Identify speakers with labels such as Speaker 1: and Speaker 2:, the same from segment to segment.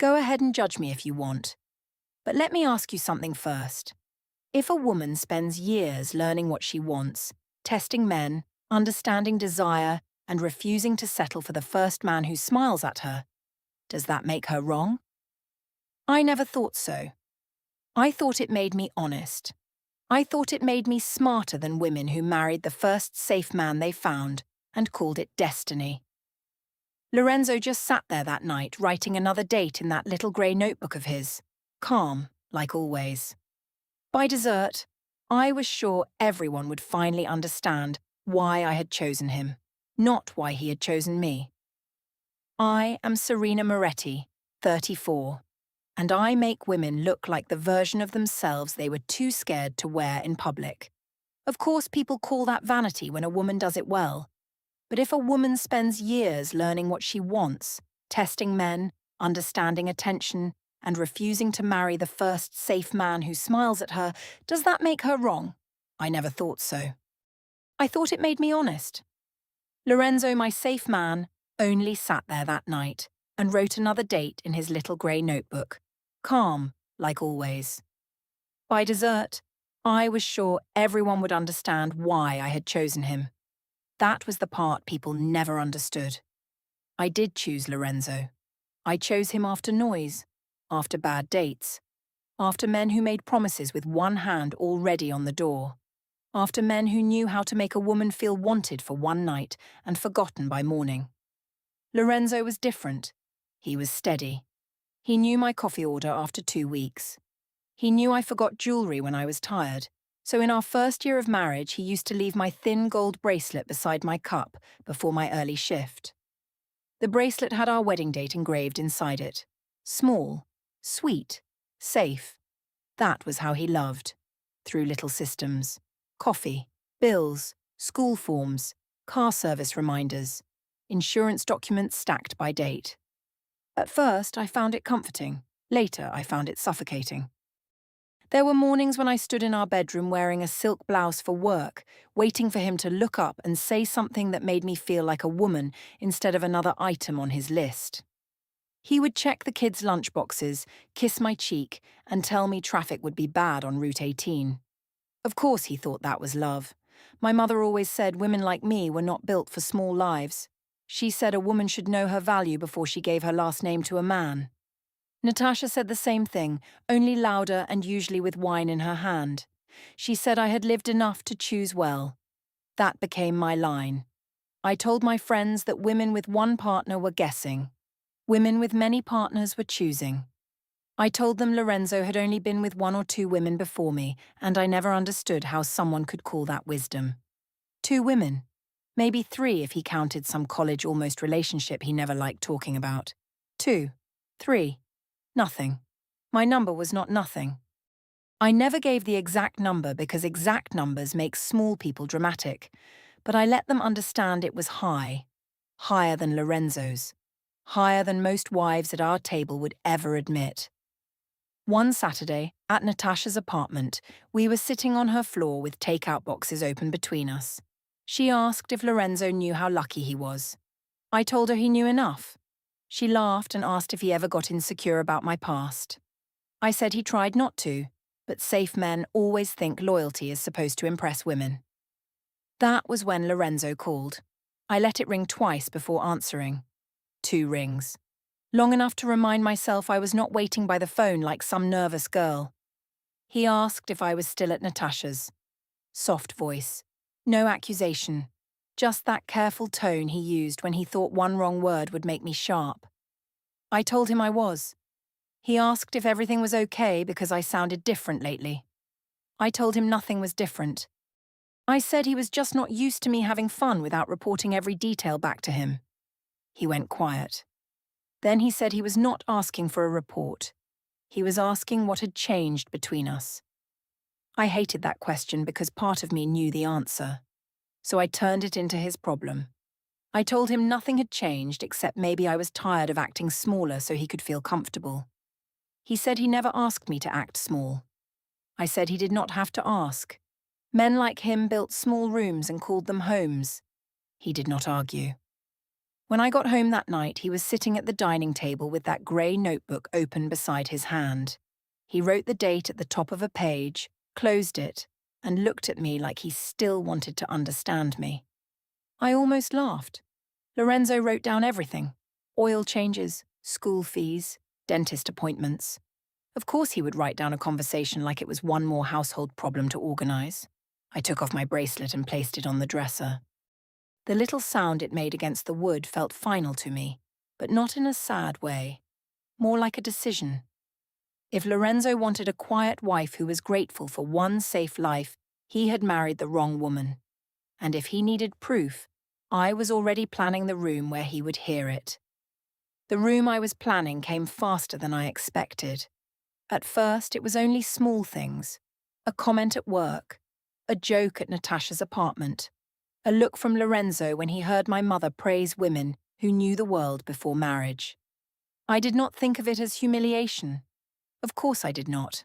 Speaker 1: Go ahead and judge me if you want. But let me ask you something first. If a woman spends years learning what she wants, testing men, understanding desire, and refusing to settle for the first man who smiles at her, does that make her wrong? I never thought so. I thought it made me honest. I thought it made me smarter than women who married the first safe man they found and called it destiny. Lorenzo just sat there that night writing another date in that little grey notebook of his, calm, like always. By dessert, I was sure everyone would finally understand why I had chosen him, not why he had chosen me. I am Serena Moretti, 34, and I make women look like the version of themselves they were too scared to wear in public. Of course, people call that vanity when a woman does it well. But if a woman spends years learning what she wants, testing men, understanding attention, and refusing to marry the first safe man who smiles at her, does that make her wrong? I never thought so. I thought it made me honest. Lorenzo, my safe man, only sat there that night and wrote another date in his little grey notebook, calm, like always. By dessert, I was sure everyone would understand why I had chosen him. That was the part people never understood. I did choose Lorenzo. I chose him after noise, after bad dates, after men who made promises with one hand already on the door, after men who knew how to make a woman feel wanted for one night and forgotten by morning. Lorenzo was different. He was steady. He knew my coffee order after 2 weeks. He knew I forgot jewelry when I was tired, so in our first year of marriage he used to leave my thin gold bracelet beside my cup before my early shift. The bracelet had our wedding date engraved inside it. Small, sweet, safe. That was how he loved. Through little systems. Coffee, bills, school forms, car service reminders, insurance documents stacked by date. At first, I found it comforting. Later, I found it suffocating. There were mornings when I stood in our bedroom wearing a silk blouse for work, waiting for him to look up and say something that made me feel like a woman instead of another item on his list. He would check the kids' lunchboxes, kiss my cheek, and tell me traffic would be bad on Route 18. Of course he thought that was love. My mother always said women like me were not built for small lives. She said a woman should know her value before she gave her last name to a man. Natasha said the same thing, only louder and usually with wine in her hand. She said I had lived enough to choose well. That became my line. I told my friends that women with one partner were guessing. Women with many partners were choosing. I told them Lorenzo had only been with 1 or 2 women before me, and I never understood how someone could call that wisdom. 2 women. Maybe 3 if he counted some college almost relationship he never liked talking about. 2. 3. Nothing. My number was not nothing. I never gave the exact number because exact numbers make small people dramatic, but I let them understand it was high. Higher than Lorenzo's. Higher than most wives at our table would ever admit. One Saturday, at Natasha's apartment, we were sitting on her floor with takeout boxes open between us. She asked if Lorenzo knew how lucky he was. I told her he knew enough. She laughed and asked if he ever got insecure about my past. I said he tried not to, but safe men always think loyalty is supposed to impress women. That was when Lorenzo called. I let it ring twice before answering. 2 rings. Long enough to remind myself I was not waiting by the phone like some nervous girl. He asked if I was still at Natasha's. Soft voice. No accusation. Just that careful tone he used when he thought one wrong word would make me sharp. I told him I was. He asked if everything was okay because I sounded different lately. I told him nothing was different. I said he was just not used to me having fun without reporting every detail back to him. He went quiet. Then he said he was not asking for a report. He was asking what had changed between us. I hated that question because part of me knew the answer. So I turned it into his problem. I told him nothing had changed except maybe I was tired of acting smaller so he could feel comfortable. He said he never asked me to act small. I said he did not have to ask. Men like him built small rooms and called them homes. He did not argue. When I got home that night, he was sitting at the dining table with that grey notebook open beside his hand. He wrote the date at the top of a page, closed it, and looked at me like he still wanted to understand me. I almost laughed. Lorenzo wrote down everything: oil changes, school fees, dentist appointments. Of course he would write down a conversation like it was one more household problem to organize. I took off my bracelet and placed it on the dresser. The little sound it made against the wood felt final to me, but not in a sad way, more like a decision. If Lorenzo wanted a quiet wife who was grateful for one safe life, he had married the wrong woman. And if he needed proof, I was already planning the room where he would hear it. The room I was planning came faster than I expected. At first, it was only small things: a comment at work, a joke at Natasha's apartment, a look from Lorenzo when he heard my mother praise women who knew the world before marriage. I did not think of it as humiliation. Of course I did not.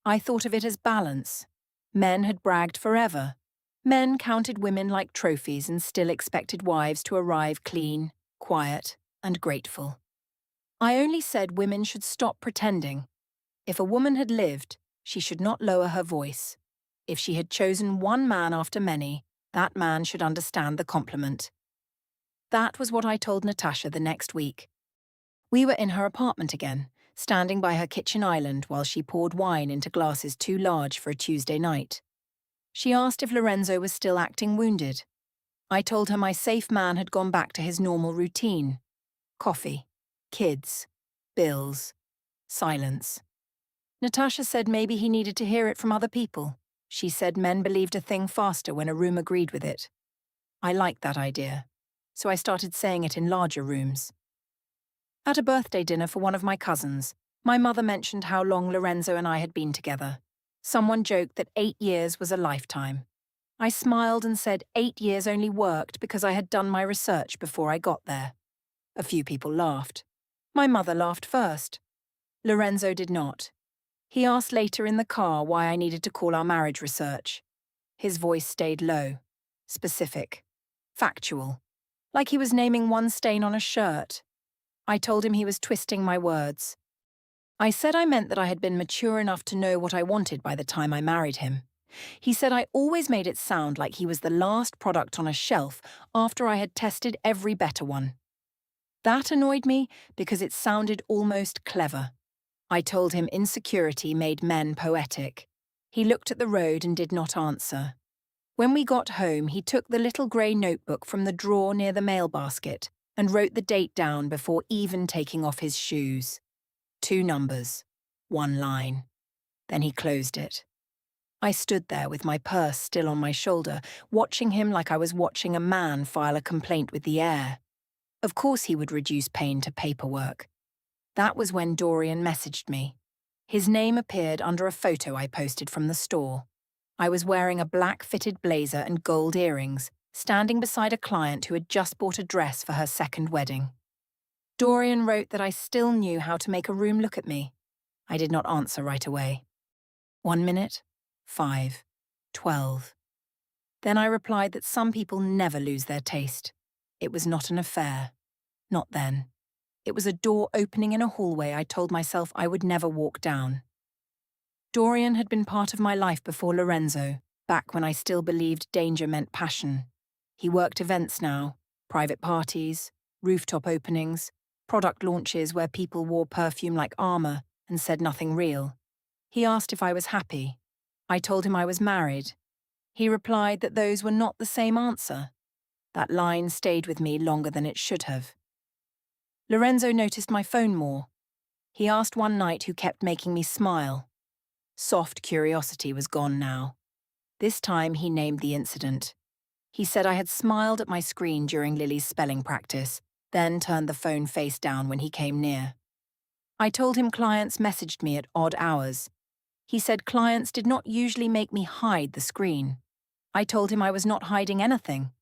Speaker 1: I thought of it as balance. Men had bragged forever. Men counted women like trophies and still expected wives to arrive clean, quiet, and grateful. I only said women should stop pretending. If a woman had lived, she should not lower her voice. If she had chosen one man after many, that man should understand the compliment. That was what I told Natasha the next week. We were in her apartment again, standing by her kitchen island while she poured wine into glasses too large for a Tuesday night. She asked if Lorenzo was still acting wounded. I told her my safe man had gone back to his normal routine: coffee, kids, bills, silence. Natasha said maybe he needed to hear it from other people. She said men believed a thing faster when a room agreed with it. I liked that idea, so I started saying it in larger rooms. At a birthday dinner for one of my cousins, my mother mentioned how long Lorenzo and I had been together. Someone joked that 8 years was a lifetime. I smiled and said 8 years only worked because I had done my research before I got there. A few people laughed. My mother laughed first. Lorenzo did not. He asked later in the car why I needed to call our marriage research. His voice stayed low, specific, factual, like he was naming one stain on a shirt. I told him he was twisting my words. I said I meant that I had been mature enough to know what I wanted by the time I married him. He said I always made it sound like he was the last product on a shelf after I had tested every better one. That annoyed me because it sounded almost clever. I told him insecurity made men poetic. He looked at the road and did not answer. When we got home, he took the little grey notebook from the drawer near the mail basket and wrote the date down before even taking off his shoes. 2 numbers, 1 line. Then he closed it. I stood there with my purse still on my shoulder, watching him like I was watching a man file a complaint with the air. Of course he would reduce pain to paperwork. That was when Dorian messaged me. His name appeared under a photo I posted from the store. I was wearing a black fitted blazer and gold earrings, standing beside a client who had just bought a dress for her second wedding. Dorian wrote that I still knew how to make a room look at me. I did not answer right away. 1 minute, 5, 12. Then I replied that some people never lose their taste. It was not an affair. Not then. It was a door opening in a hallway I told myself I would never walk down. Dorian had been part of my life before Lorenzo, back when I still believed danger meant passion. He worked events now, private parties, rooftop openings, product launches where people wore perfume like armor and said nothing real. He asked if I was happy. I told him I was married. He replied that those were not the same answer. That line stayed with me longer than it should have. Lorenzo noticed my phone more. He asked one night who kept making me smile. Soft curiosity was gone now. This time he named the incident. He said I had smiled at my screen during Lily's spelling practice, then turned the phone face down when he came near. I told him clients messaged me at odd hours. He said clients did not usually make me hide the screen. I told him I was not hiding anything.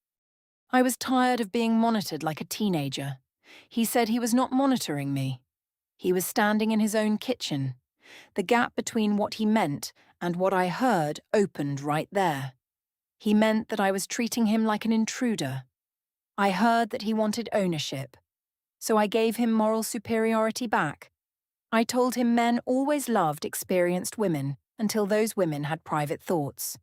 Speaker 1: I was tired of being monitored like a teenager. He said he was not monitoring me. He was standing in his own kitchen. The gap between what he meant and what I heard opened right there. He meant that I was treating him like an intruder. I heard that he wanted ownership, so I gave him moral superiority back. I told him men always loved experienced women until those women had private thoughts.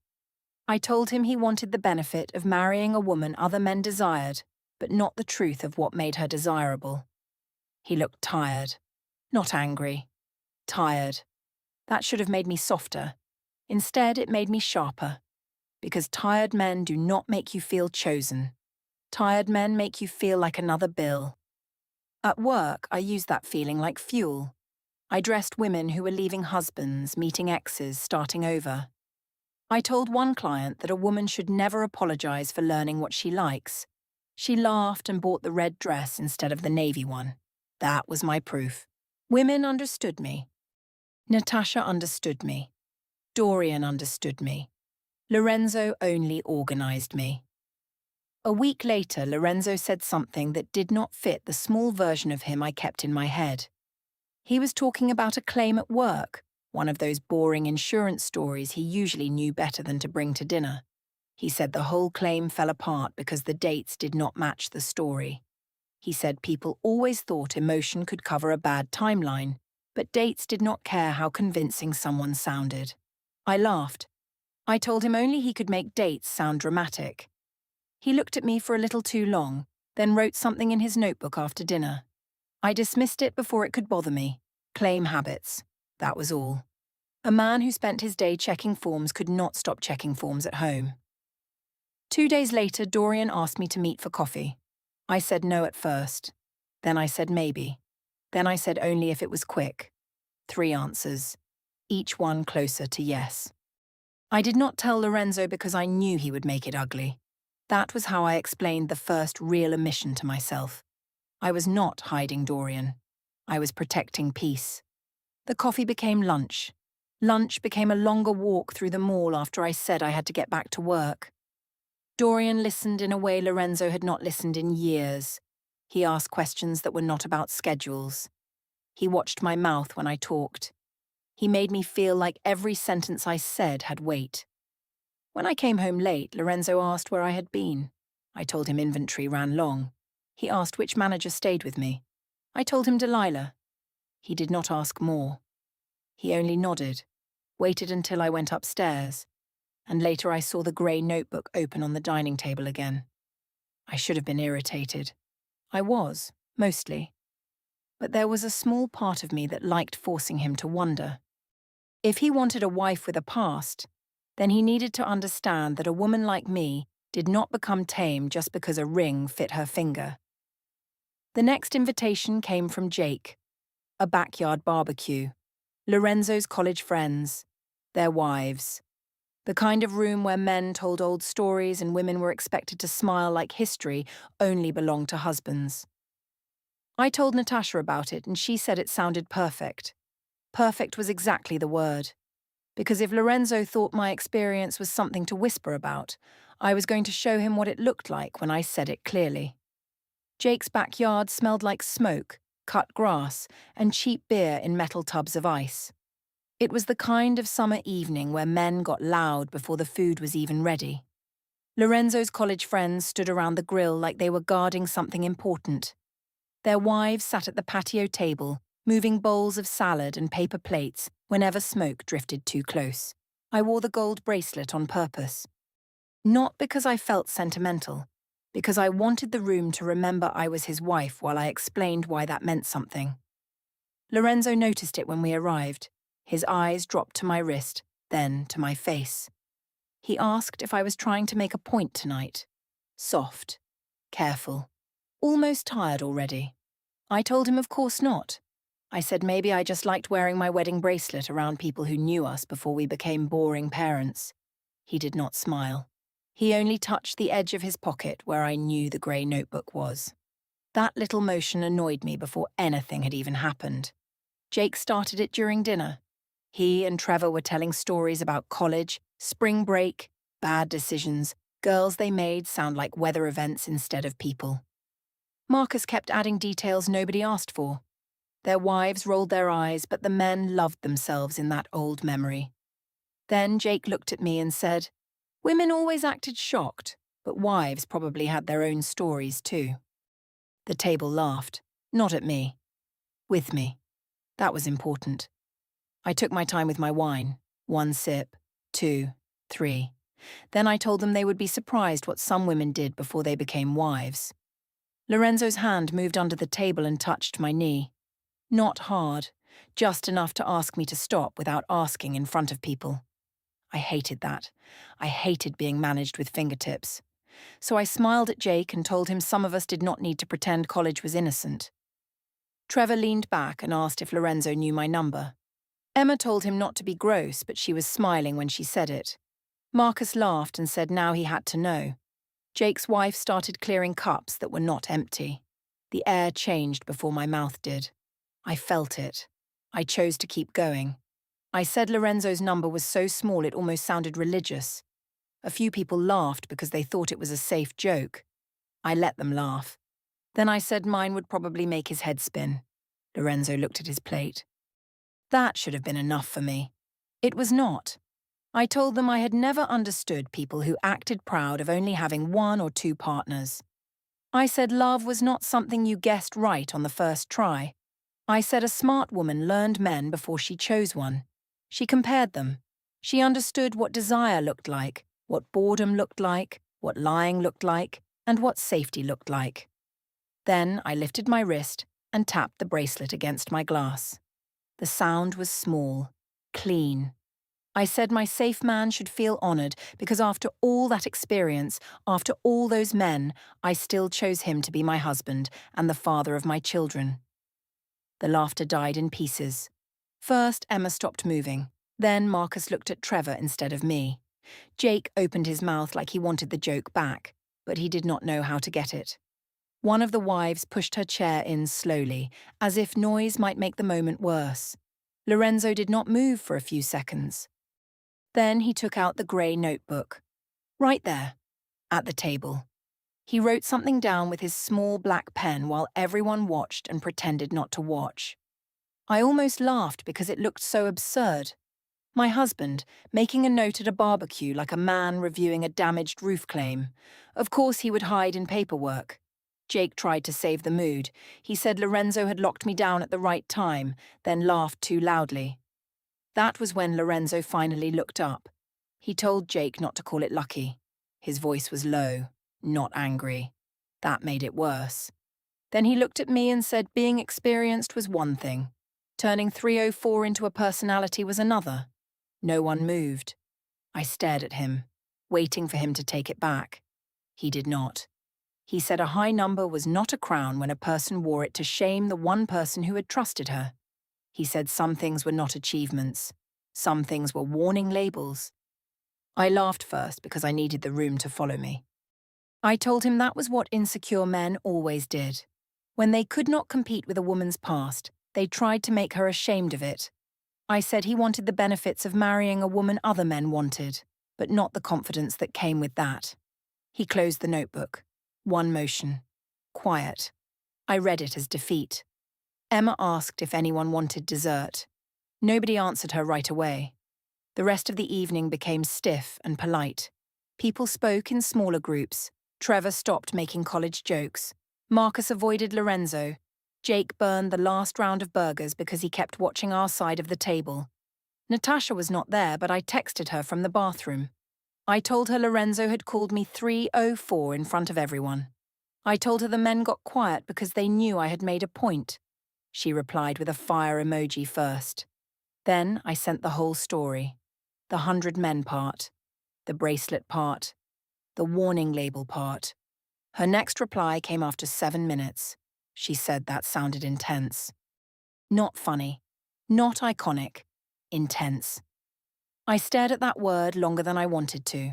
Speaker 1: I told him he wanted the benefit of marrying a woman other men desired, but not the truth of what made her desirable. He looked tired, not angry. Tired. That should have made me softer. Instead, it made me sharper. Because tired men do not make you feel chosen. Tired men make you feel like another bill. At work, I used that feeling like fuel. I dressed women who were leaving husbands, meeting exes, starting over. I told one client that a woman should never apologize for learning what she likes. She laughed and bought the red dress instead of the navy one. That was my proof. Women understood me. Natasha understood me. Dorian understood me. Lorenzo only organized me. A week later, Lorenzo said something that did not fit the small version of him I kept in my head. He was talking about a claim at work, one of those boring insurance stories he usually knew better than to bring to dinner. He said the whole claim fell apart because the dates did not match the story. He said people always thought emotion could cover a bad timeline, but dates did not care how convincing someone sounded. I laughed. I told him only he could make dates sound dramatic. He looked at me for a little too long, then wrote something in his notebook after dinner. I dismissed it before it could bother me. Claim habits. That was all. A man who spent his day checking forms could not stop checking forms at home. 2 days later, Dorian asked me to meet for coffee. I said no at first. Then I said maybe. Then I said only if it was quick. 3 answers, each one closer to yes. I did not tell Lorenzo because I knew he would make it ugly. That was how I explained the first real omission to myself. I was not hiding Dorian. I was protecting peace. The coffee became lunch. Lunch became a longer walk through the mall after I said I had to get back to work. Dorian listened in a way Lorenzo had not listened in years. He asked questions that were not about schedules. He watched my mouth when I talked. He made me feel like every sentence I said had weight. When I came home late, Lorenzo asked where I had been. I told him inventory ran long. He asked which manager stayed with me. I told him Delilah. He did not ask more. He only nodded, waited until I went upstairs, and later I saw the grey notebook open on the dining table again. I should have been irritated. I was, mostly. But there was a small part of me that liked forcing him to wonder. If he wanted a wife with a past, then he needed to understand that a woman like me did not become tame just because a ring fit her finger. The next invitation came from Jake, a backyard barbecue, Lorenzo's college friends, their wives, the kind of room where men told old stories and women were expected to smile like history only belonged to husbands. I told Natasha about it and she said it sounded perfect. Perfect was exactly the word. Because if Lorenzo thought my experience was something to whisper about, I was going to show him what it looked like when I said it clearly. Jake's backyard smelled like smoke, cut grass, and cheap beer in metal tubs of ice. It was the kind of summer evening where men got loud before the food was even ready. Lorenzo's college friends stood around the grill like they were guarding something important. Their wives sat at the patio table, moving bowls of salad and paper plates whenever smoke drifted too close. I wore the gold bracelet on purpose. Not because I felt sentimental, because I wanted the room to remember I was his wife while I explained why that meant something. Lorenzo noticed it when we arrived. His eyes dropped to my wrist, then to my face. He asked if I was trying to make a point tonight. Soft, careful, almost tired already. I told him of course not. I said maybe I just liked wearing my wedding bracelet around people who knew us before we became boring parents. He did not smile. He only touched the edge of his pocket where I knew the grey notebook was. That little motion annoyed me before anything had even happened. Jake started it during dinner. He and Trevor were telling stories about college, spring break, bad decisions, girls they made sound like weather events instead of people. Marcus kept adding details nobody asked for. Their wives rolled their eyes, but the men loved themselves in that old memory. Then Jake looked at me and said, "Women always acted shocked. but wives probably had their own stories too. The table laughed, not at me, with me. That was important. I took my time with my wine. 1 sip, 2, 3. Then I told them they would be surprised what some women did before they became wives. Lorenzo's hand moved under the table and touched my knee. Not hard, just enough to ask me to stop without asking in front of people. I hated that. I hated being managed with fingertips. So I smiled at Jake and told him some of us did not need to pretend college was innocent. Trevor leaned back and asked if Lorenzo knew my number. Emma told him not to be gross, but she was smiling when she said it. Marcus laughed and said now he had to know. Jake's wife started clearing cups that were not empty. The air changed before my mouth did. I felt it. I chose to keep going. I said Lorenzo's number was so small it almost sounded religious. A few people laughed because they thought it was a safe joke. I let them laugh. Then I said mine would probably make his head spin. Lorenzo looked at his plate. That should have been enough for me. It was not. I told them I had never understood people who acted proud of only having 1 or 2 partners. I said love was not something you guessed right on the first try. I said a smart woman learned men before she chose one. She compared them. She understood what desire looked like, what boredom looked like, what lying looked like, and what safety looked like. Then I lifted my wrist and tapped the bracelet against my glass. The sound was small, clean. I said my safe man should feel honored because after all that experience, after all those men, I still chose him to be my husband and the father of my children. The laughter died in pieces. First, Emma stopped moving. Then Marcus looked at Trevor instead of me. Jake opened his mouth like he wanted the joke back, but he did not know how to get it. One of the wives pushed her chair in slowly, as if noise might make the moment worse. Lorenzo did not move for a few seconds. Then he took out the grey notebook. Right there, at the table. He wrote something down with his small black pen while everyone watched and pretended not to watch. I almost laughed because it looked so absurd. My husband, making a note at a barbecue like a man reviewing a damaged roof claim. Of course he would hide in paperwork. Jake tried to save the mood. He said Lorenzo had locked me down at the right time, then laughed too loudly. That was when Lorenzo finally looked up. He told Jake not to call it lucky. His voice was low, not angry. That made it worse. Then he looked at me and said being experienced was one thing. Turning 304 into a personality was another. No one moved. I stared at him, waiting for him to take it back. He did not. He said a high number was not a crown when a person wore it to shame the one person who had trusted her. He said some things were not achievements. Some things were warning labels. I laughed first because I needed the room to follow me. I told him that was what insecure men always did. When they could not compete with a woman's past, they tried to make her ashamed of it. I said he wanted the benefits of marrying a woman other men wanted, but not the confidence that came with that. He closed the notebook. One motion. Quiet. I read it as defeat. Emma asked if anyone wanted dessert. Nobody answered her right away. The rest of the evening became stiff and polite. People spoke in smaller groups. Trevor stopped making college jokes. Marcus avoided Lorenzo. Jake burned the last round of burgers because he kept watching our side of the table. Natasha was not there, but I texted her from the bathroom. I told her Lorenzo had called me 304 in front of everyone. I told her the men got quiet because they knew I had made a point. She replied with a fire emoji first. Then I sent the whole story. The 100 men part. The bracelet part. The warning label part. Her next reply came after 7 minutes. She said that sounded intense. Not funny. Not iconic. Intense. I stared at that word longer than I wanted to.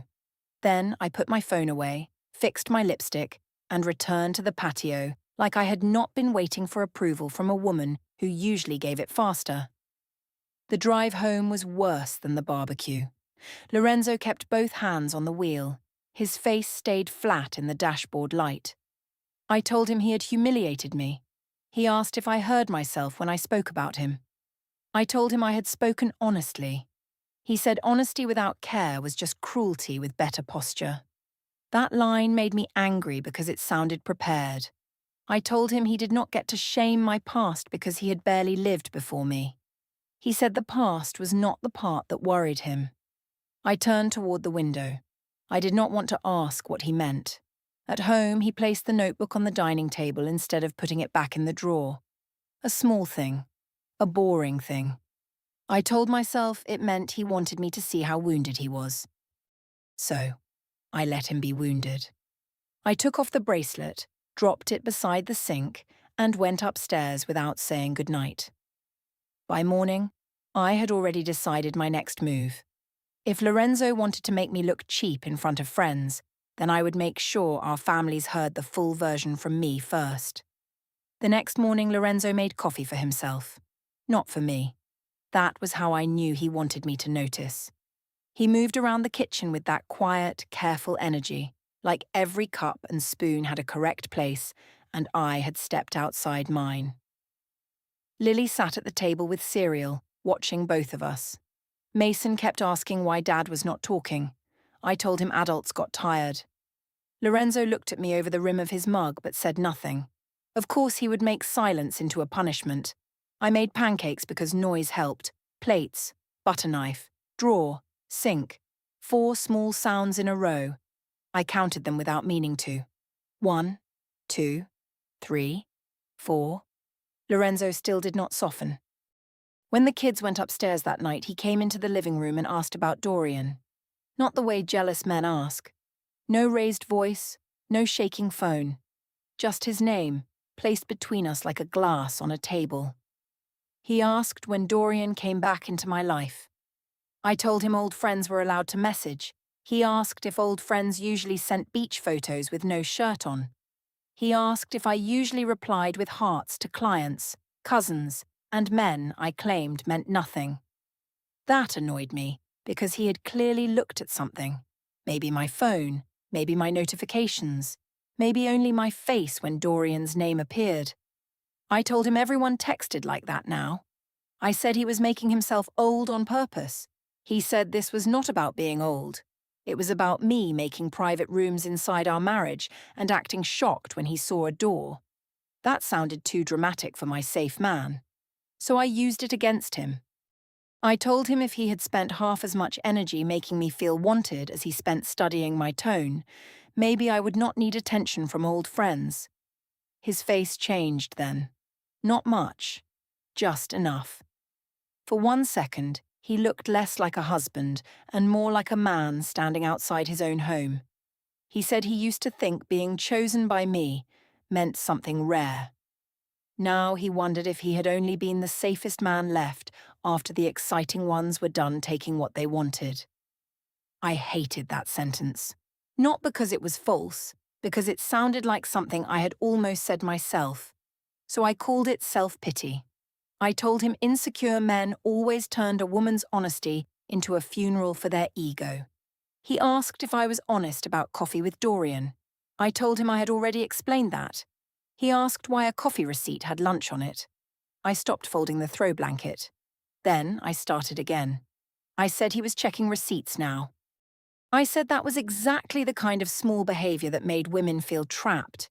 Speaker 1: Then I put my phone away, fixed my lipstick, and returned to the patio like I had not been waiting for approval from a woman who usually gave it faster. The drive home was worse than the barbecue. Lorenzo kept both hands on the wheel. His face stayed flat in the dashboard light. I told him he had humiliated me. He asked if I heard myself when I spoke about him. I told him I had spoken honestly. He said honesty without care was just cruelty with better posture. That line made me angry because it sounded prepared. I told him he did not get to shame my past because he had barely lived before me. He said the past was not the part that worried him. I turned toward the window. I did not want to ask what he meant. At home, he placed the notebook on the dining table instead of putting it back in the drawer. A small thing. A boring thing. I told myself it meant he wanted me to see how wounded he was. So, I let him be wounded. I took off the bracelet, dropped it beside the sink, and went upstairs without saying goodnight. By morning, I had already decided my next move. If Lorenzo wanted to make me look cheap in front of friends, then I would make sure our families heard the full version from me first. The next morning, Lorenzo made coffee for himself. Not for me. That was how I knew he wanted me to notice. He moved around the kitchen with that quiet, careful energy, like every cup and spoon had a correct place, and I had stepped outside mine. Lily sat at the table with cereal, watching both of us. Mason kept asking why Dad was not talking. I told him adults got tired. Lorenzo looked at me over the rim of his mug but said nothing. Of course he would make silence into a punishment. I made pancakes because noise helped. Plates, butter knife, drawer, sink. 4 small sounds in a row. I counted them without meaning to. 1, 2, 3, 4. Lorenzo still did not soften. When the kids went upstairs that night, he came into the living room and asked about Dorian. Not the way jealous men ask. No raised voice, no shaking phone. Just his name, placed between us like a glass on a table. He asked when Dorian came back into my life. I told him old friends were allowed to message. He asked if old friends usually sent beach photos with no shirt on. He asked if I usually replied with hearts to clients, cousins, and men I claimed meant nothing. That annoyed me, because he had clearly looked at something. Maybe my phone, maybe my notifications, maybe only my face when Dorian's name appeared. I told him everyone texted like that now. I said he was making himself old on purpose. He said this was not about being old. It was about me making private rooms inside our marriage and acting shocked when he saw a door. That sounded too dramatic for my safe man. So I used it against him. I told him if he had spent half as much energy making me feel wanted as he spent studying my tone, maybe I would not need attention from old friends. His face changed then. Not much. Just enough. For 1 second, he looked less like a husband and more like a man standing outside his own home. He said he used to think being chosen by me meant something rare. Now he wondered if he had only been the safest man left after the exciting ones were done taking what they wanted. I hated that sentence. Not because it was false, because it sounded like something I had almost said myself. So I called it self-pity. I told him insecure men always turned a woman's honesty into a funeral for their ego. He asked if I was honest about coffee with Dorian. I told him I had already explained that. He asked why a coffee receipt had lunch on it. I stopped folding the throw blanket. Then I started again. I said he was checking receipts now. I said that was exactly the kind of small behavior that made women feel trapped.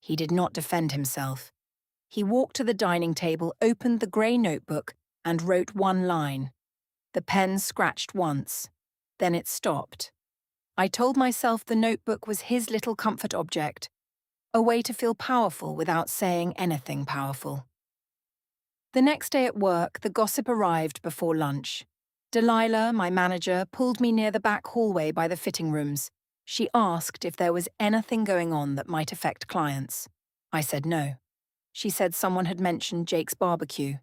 Speaker 1: He did not defend himself. He walked to the dining table, opened the grey notebook, and wrote 1 line. The pen scratched once. Then it stopped. I told myself the notebook was his little comfort object, a way to feel powerful without saying anything powerful. The next day at work, the gossip arrived before lunch. Delilah, my manager, pulled me near the back hallway by the fitting rooms. She asked if there was anything going on that might affect clients. I said no. She said someone had mentioned Jake's barbecue.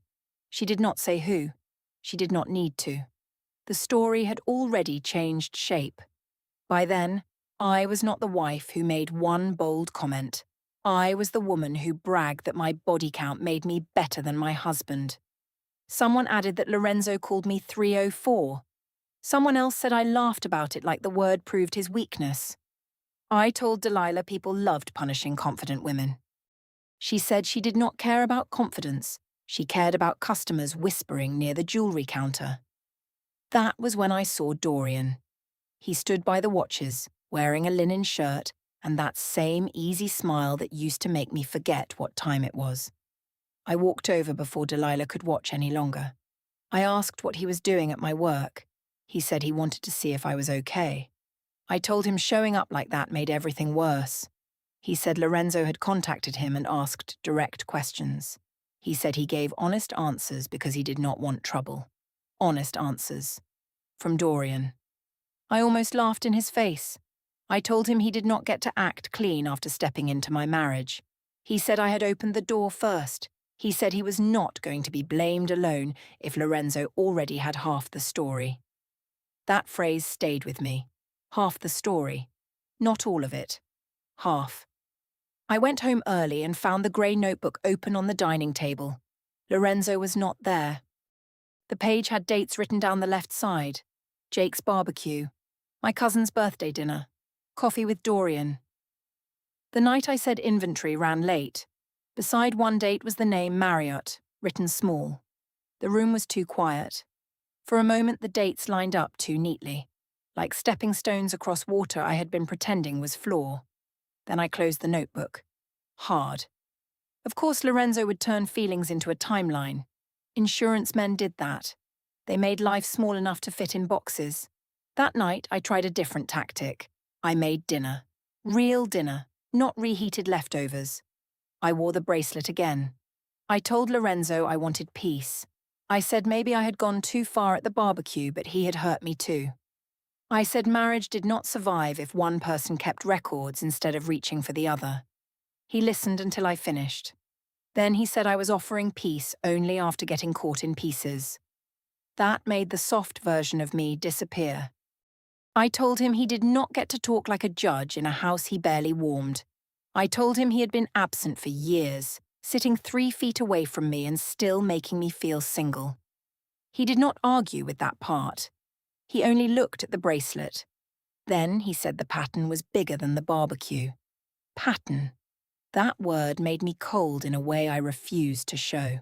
Speaker 1: She did not say who. She did not need to. The story had already changed shape. By then, I was not the wife who made one bold comment. I was the woman who bragged that my body count made me better than my husband. Someone added that Lorenzo called me 304. Someone else said I laughed about it like the word proved his weakness. I told Delilah people loved punishing confident women. She said she did not care about confidence. She cared about customers whispering near the jewelry counter. That was when I saw Dorian. He stood by the watches, wearing a linen shirt and that same easy smile that used to make me forget what time it was. I walked over before Delilah could watch any longer. I asked what he was doing at my work. He said he wanted to see if I was okay. I told him showing up like that made everything worse. He said Lorenzo had contacted him and asked direct questions. He said he gave honest answers because he did not want trouble. Honest answers. From Dorian. I almost laughed in his face. I told him he did not get to act clean after stepping into my marriage. He said I had opened the door first. He said he was not going to be blamed alone if Lorenzo already had half the story. That phrase stayed with me. Half the story. Not all of it. Half. I went home early and found the grey notebook open on the dining table. Lorenzo was not there. The page had dates written down the left side. Jake's barbecue. My cousin's birthday dinner. Coffee with Dorian. The night I said inventory ran late. Beside one date was the name Marriott, written small. The room was too quiet. For a moment the dates lined up too neatly. Like stepping stones across water I had been pretending was floor. Then I closed the notebook. Hard. Of course Lorenzo would turn feelings into a timeline. Insurance men did that. They made life small enough to fit in boxes. That night I tried a different tactic. I made dinner. Real dinner, not reheated leftovers. I wore the bracelet again. I told Lorenzo I wanted peace. I said maybe I had gone too far at the barbecue, but he had hurt me too. I said marriage did not survive if one person kept records instead of reaching for the other. He listened until I finished. Then he said I was offering peace only after getting caught in pieces. That made the soft version of me disappear. I told him he did not get to talk like a judge in a house he barely warmed. I told him he had been absent for years, sitting 3 feet away from me and still making me feel single. He did not argue with that part. He only looked at the bracelet. Then he said the pattern was bigger than the barbecue. Pattern. That word made me cold in a way I refused to show.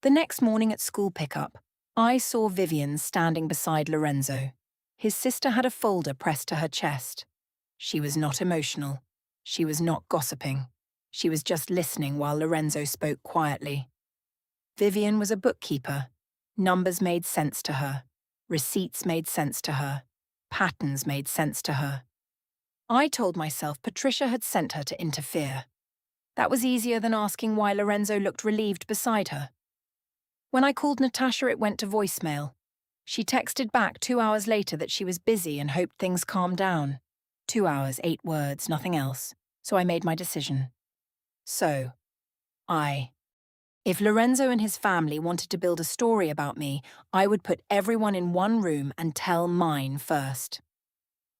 Speaker 1: The next morning at school pickup, I saw Vivian standing beside Lorenzo. His sister had a folder pressed to her chest. She was not emotional. She was not gossiping. She was just listening while Lorenzo spoke quietly. Vivian was a bookkeeper. Numbers made sense to her. Receipts made sense to her. Patterns made sense to her. I told myself Patricia had sent her to interfere. That was easier than asking why Lorenzo looked relieved beside her. When I called Natasha, it went to voicemail. She texted back 2 hours later that she was busy and hoped things calmed down. 2 hours, 8 words, nothing else. So I made my decision. If Lorenzo and his family wanted to build a story about me, I would put everyone in one room and tell mine first.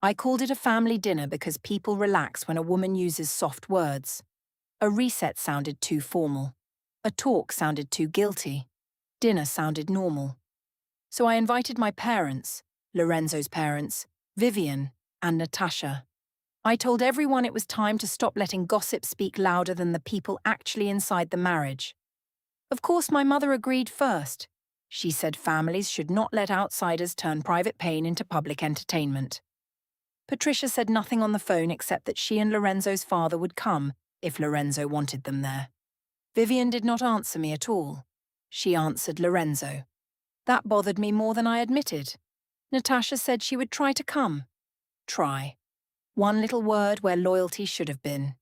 Speaker 1: I called it a family dinner because people relax when a woman uses soft words. A reset sounded too formal. A talk sounded too guilty. Dinner sounded normal. So I invited my parents, Lorenzo's parents, Vivian, and Natasha. I told everyone it was time to stop letting gossip speak louder than the people actually inside the marriage. Of course, my mother agreed first. She said families should not let outsiders turn private pain into public entertainment. Patricia said nothing on the phone except that she and Lorenzo's father would come if Lorenzo wanted them there. Vivian did not answer me at all. She answered Lorenzo. That bothered me more than I admitted. Natasha said she would try to come. Try. One little word where loyalty should have been.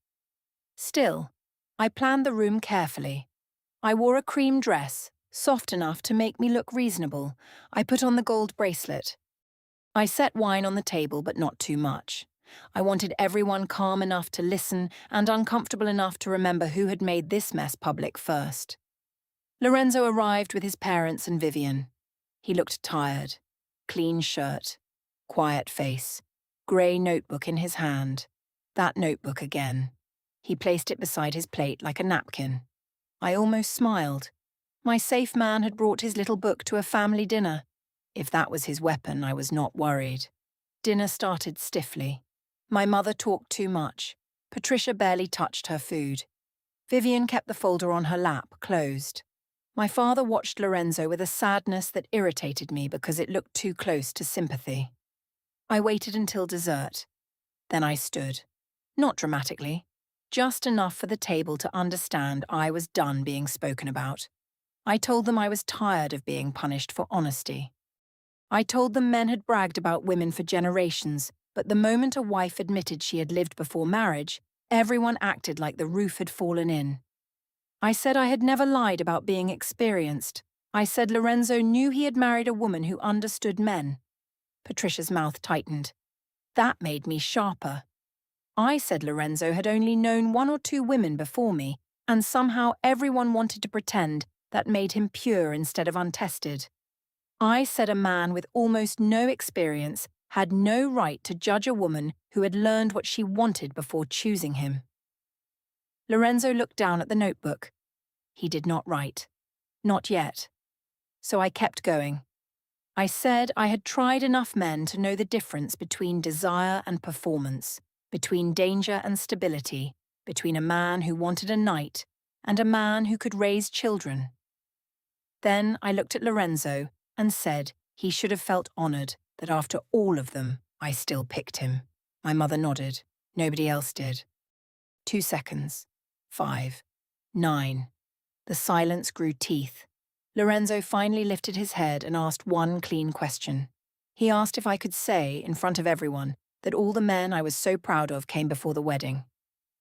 Speaker 1: Still, I planned the room carefully. I wore a cream dress, soft enough to make me look reasonable. I put on the gold bracelet. I set wine on the table, but not too much. I wanted everyone calm enough to listen and uncomfortable enough to remember who had made this mess public first. Lorenzo arrived with his parents and Vivian. He looked tired. Clean shirt. Quiet face. Grey notebook in his hand. That notebook again. He placed it beside his plate like a napkin. I almost smiled. My safe man had brought his little book to a family dinner. If that was his weapon, I was not worried. Dinner started stiffly. My mother talked too much. Patricia barely touched her food. Vivian kept the folder on her lap, closed. My father watched Lorenzo with a sadness that irritated me because it looked too close to sympathy. I waited until dessert. Then I stood. Not dramatically, just enough for the table to understand I was done being spoken about. I told them I was tired of being punished for honesty. I told them men had bragged about women for generations, but the moment a wife admitted she had lived before marriage, everyone acted like the roof had fallen in. I said I had never lied about being experienced. I said Lorenzo knew he had married a woman who understood men. Patricia's mouth tightened. That made me sharper. I said Lorenzo had only known one or two women before me, and somehow everyone wanted to pretend that made him pure instead of untested. I said a man with almost no experience had no right to judge a woman who had learned what she wanted before choosing him. Lorenzo looked down at the notebook. He did not write. Not yet. So I kept going. I said I had tried enough men to know the difference between desire and performance, between danger and stability, between a man who wanted a knight and a man who could raise children. Then I looked at Lorenzo and said he should have felt honored that after all of them, I still picked him. My mother nodded. Nobody else did. 2 seconds. 5. 9. The silence grew teeth. Lorenzo finally lifted his head and asked one clean question. He asked if I could say, in front of everyone, that all the men I was so proud of came before the wedding.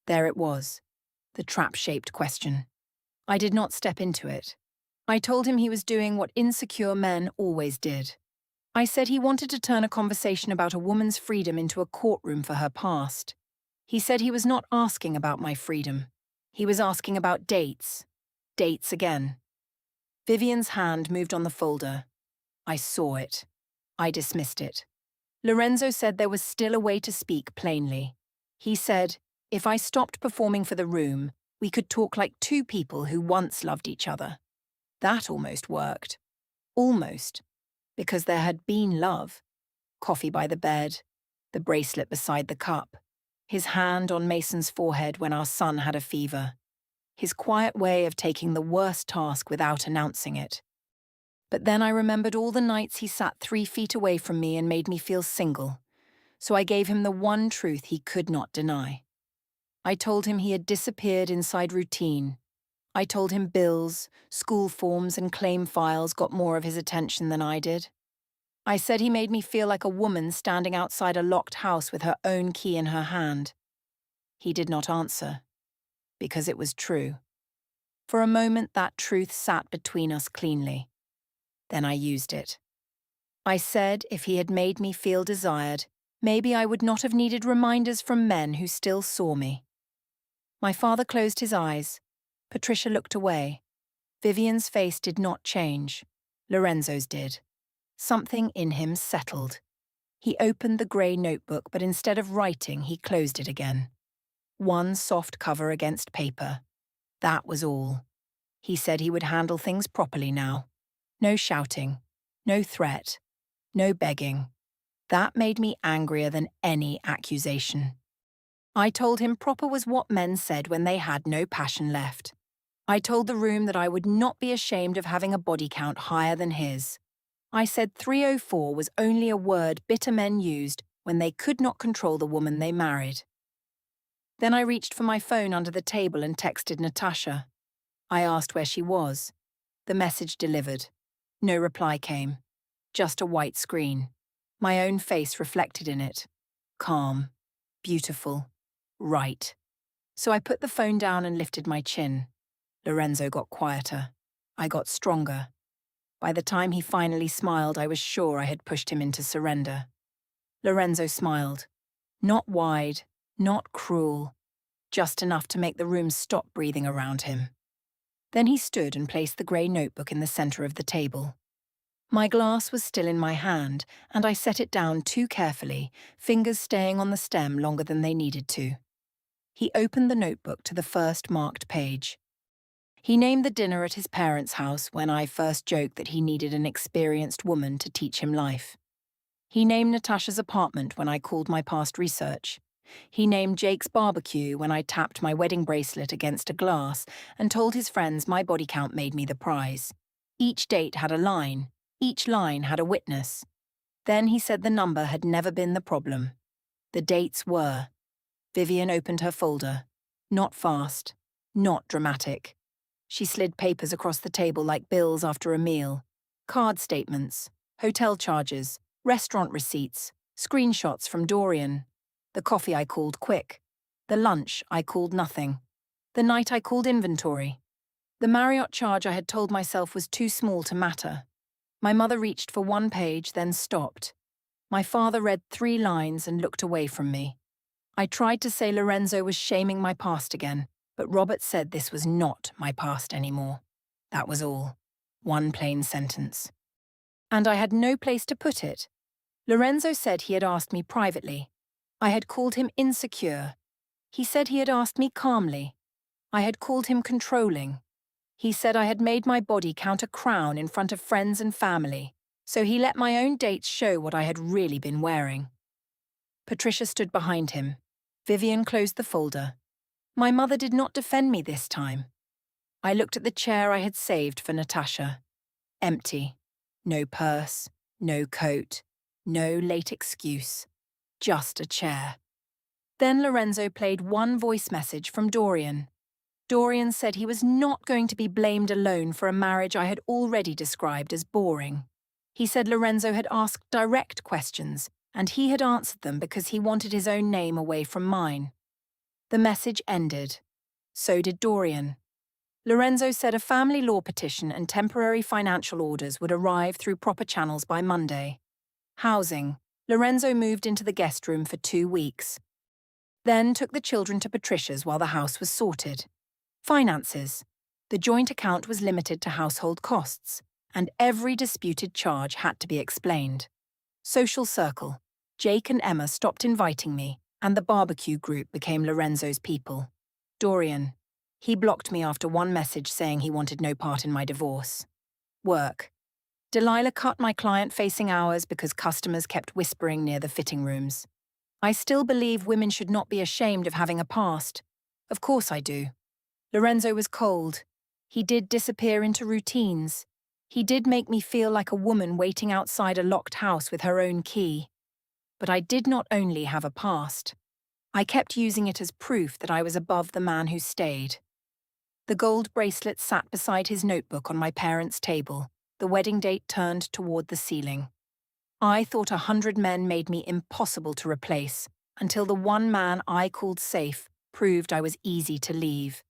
Speaker 1: There it was, the trap-shaped question. I did not step into it. I told him he was doing what insecure men always did. I said he wanted to turn a conversation about a woman's freedom into a courtroom for her past. He said he was not asking about my freedom. He was asking about dates. Dates again. Vivian's hand moved on the folder. I saw it. I dismissed it. Lorenzo said there was still a way to speak plainly. He said, if I stopped performing for the room, we could talk like two people who once loved each other. That almost worked. Almost. Because there had been love. Coffee by the bed, the bracelet beside the cup, his hand on Mason's forehead when our son had a fever, his quiet way of taking the worst task without announcing it. But then I remembered all the nights he sat 3 feet away from me and made me feel single, so I gave him the one truth he could not deny. I told him he had disappeared inside routine. I told him bills, school forms, and claim files got more of his attention than I did. I said he made me feel like a woman standing outside a locked house with her own key in her hand. He did not answer, because it was true. For a moment, that truth sat between us cleanly. Then I used it. I said if he had made me feel desired, maybe I would not have needed reminders from men who still saw me. My father closed his eyes. Patricia looked away. Vivian's face did not change. Lorenzo's did. Something in him settled. He opened the grey notebook, but instead of writing, he closed it again. One soft cover against paper. That was all. He said he would handle things properly now. No shouting, no threat, no begging. That made me angrier than any accusation. I told him proper was what men said when they had no passion left. I told the room that I would not be ashamed of having a body count higher than his. I said 304 was only a word bitter men used when they could not control the woman they married. Then I reached for my phone under the table and texted Natasha. I asked where she was. The message delivered. No reply came. Just a white screen. My own face reflected in it. Calm. Beautiful. Right. So I put the phone down and lifted my chin. Lorenzo got quieter. I got stronger. By the time he finally smiled, I was sure I had pushed him into surrender. Lorenzo smiled. Not wide, not cruel, just enough to make the room stop breathing around him. Then he stood and placed the grey notebook in the centre of the table. My glass was still in my hand, and I set it down too carefully, fingers staying on the stem longer than they needed to. He opened the notebook to the first marked page. He named the dinner at his parents' house when I first joked that he needed an experienced woman to teach him life. He named Natasha's apartment when I called my past research. He named Jake's barbecue when I tapped my wedding bracelet against a glass and told his friends my body count made me the prize. Each date had a line. Each line had a witness. Then he said the number had never been the problem. The dates were. Vivian opened her folder. Not fast. Not dramatic. She slid papers across the table like bills after a meal. Card statements, hotel charges, restaurant receipts, screenshots from Dorian. The coffee I called quick. The lunch I called nothing. The night I called inventory. The Marriott charge I had told myself was too small to matter. My mother reached for one page, then stopped. My father read 3 lines and looked away from me. I tried to say Lorenzo was shaming my past again, but Robert said this was not my past anymore. That was all. One plain sentence. And I had no place to put it. Lorenzo said he had asked me privately. I had called him insecure. He said he had asked me calmly. I had called him controlling. He said I had made my body count a crown in front of friends and family, so he let my own dates show what I had really been wearing. Patricia stood behind him. Vivian closed the folder. My mother did not defend me this time. I looked at the chair I had saved for Natasha. Empty. No purse, no coat, no late excuse. Just a chair. Then Lorenzo played one voice message from Dorian. Dorian said he was not going to be blamed alone for a marriage I had already described as boring. He said Lorenzo had asked direct questions, and he had answered them because he wanted his own name away from mine. The message ended. So did Dorian. Lorenzo said a family law petition and temporary financial orders would arrive through proper channels by Monday. Housing. Lorenzo moved into the guest room for 2 weeks. Then took the children to Patricia's while the house was sorted. Finances. The joint account was limited to household costs, and every disputed charge had to be explained. Social circle. Jake and Emma stopped inviting me, and the barbecue group became Lorenzo's people. Dorian. He blocked me after one message saying he wanted no part in my divorce. Work. Delilah cut my client-facing hours because customers kept whispering near the fitting rooms. I still believe women should not be ashamed of having a past. Of course I do. Lorenzo was cold. He did disappear into routines. He did make me feel like a woman waiting outside a locked house with her own key. But I did not only have a past. I kept using it as proof that I was above the man who stayed. The gold bracelet sat beside his notebook on my parents' table, the wedding date turned toward the ceiling. I thought 100 men made me impossible to replace, until the one man I called safe proved I was easy to leave.